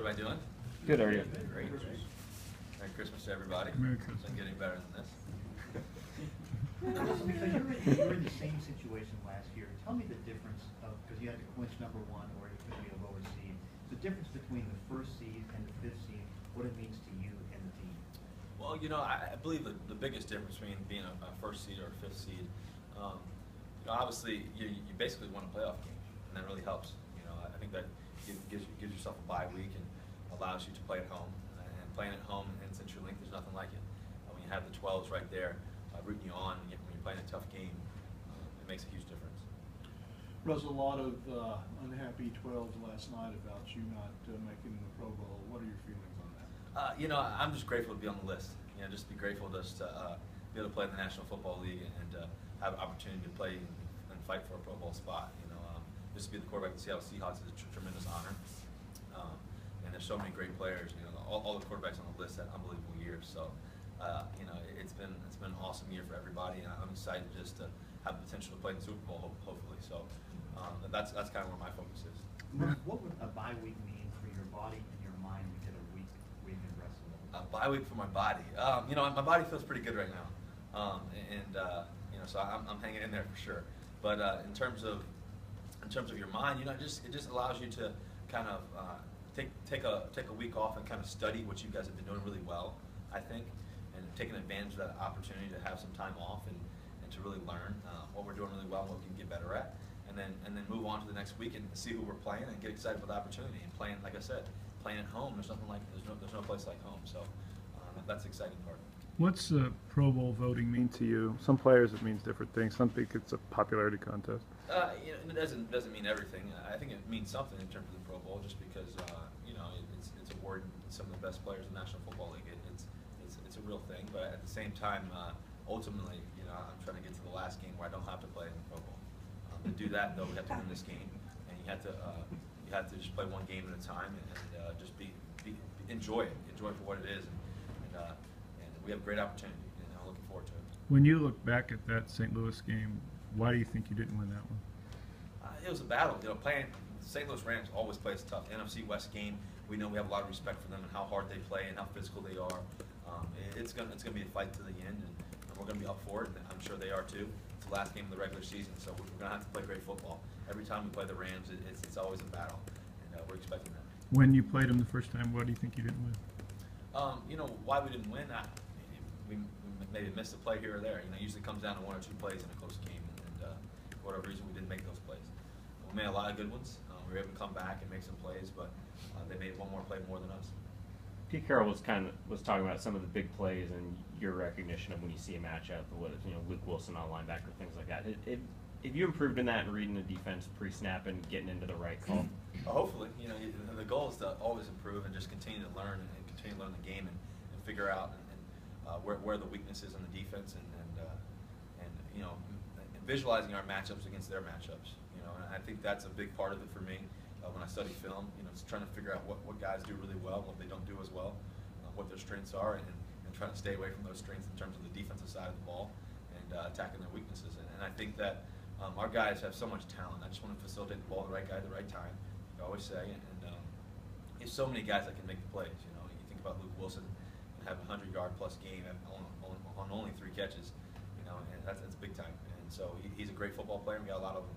What am I doing? Good, how are you? Great. Merry Christmas to everybody. Merry Christmas. It's been getting better than this. Because you were in the same situation last year. Tell me the difference of, because you had to clinch #1 or you could be a lower seed. The difference between the 1st seed and the 5th seed, what it means to you and the team. Well, you know, I believe the biggest difference between being a 1st seed or a 5th seed, you know, obviously you basically won a playoff game, and that really helps. You know, I think that gives yourself a bye week and allows you to play at home. And playing at home in CenturyLink, there's nothing like it. When you have the 12s right there rooting you on, and when you're playing a tough game, it makes a huge difference. Russ, a lot of unhappy 12s last night about you not making the Pro Bowl. What are your feelings on that? You know, I'm just grateful to be on the list. You know, just be grateful just to be able to play in the National Football League and have an opportunity to play and fight for a Pro Bowl spot. You know, just to be the quarterback of the Seattle Seahawks is a tremendous honor. And there's so many great players. You know, all the quarterbacks on the list had unbelievable years. So, you know, it's been an awesome year for everybody, and I'm excited just to have the potential to play in the Super Bowl, hopefully. So, that's kind of where my focus is. What would a bye week mean for your body and your mind to get a week in wrestling? A bye week for my body. You know, my body feels pretty good right now, you know, so I'm hanging in there for sure. But in terms of your mind, you know, it just allows you to kind of take a week off and kind of study what you guys have been doing really well, I think, and taking advantage of that opportunity to have some time off and to really learn what we're doing really well and what we can get better at, and then move on to the next week and see who we're playing and get excited for the opportunity. And playing, like I said, playing at home, there's no place like home. So that's the exciting part. What's Pro Bowl voting mean to you? Some players it means different things. Some think it's a popularity contest. You know, it doesn't mean everything. I think it means something in terms of the Pro Bowl, just because you know, it's awarding some of the best players in the National Football League. It's a real thing, but at the same time, ultimately, you know, I'm trying to get to the last game where I don't have to play in the Pro Bowl. To do that, though, we have to win this game, and you have to just play one game at a time and just enjoy it for what it is, and we have a great opportunity, and I'm looking forward to it. When you look back at that St. Louis game, why do you think you didn't win that one? It was a battle. You know, playing St. Louis Rams always plays tough. NFC West game, we know we have a lot of respect for them and how hard they play and how physical they are. It's gonna be a fight to the end, and we're gonna be up for it, and I'm sure they are too. It's the last game of the regular season, so we're gonna have to play great football. Every time we play the Rams, it's always a battle, and we're expecting that. When you played them the first time, why do you think you didn't win? You know, why we didn't win, we maybe missed a play here or there. You know, it usually comes down to 1 or 2 plays in a close game, and for whatever reason, we didn't make those plays. We made a lot of good ones. We were able to come back and make some plays, but they made one more play more than us. Pete Carroll was talking about some of the big plays and your recognition of when you see a matchup, you know, Luke Wilson on linebacker, things like that. Have you improved in that and reading the defense pre-snap and getting into the right call? Hopefully, you know, the goal is to always improve and just continue to learn and continue to learn the game and figure out where the weakness is on the defense and you know, visualizing our matchups against their matchups. You know, and I think that's a big part of it for me when I study film. You know, it's trying to figure out what guys do really well, what they don't do as well, what their strengths are, and trying to stay away from those strengths in terms of the defensive side of the ball and attacking their weaknesses. And I think that our guys have so much talent. I just want to facilitate the ball to the right guy at the right time, like I always say. And there's so many guys that can make the plays. You know, you think about Luke Wilson and have a 100-yard-plus game on only 3 catches. You know, and that's big time. And so he's a great football player. And we got a lot of them.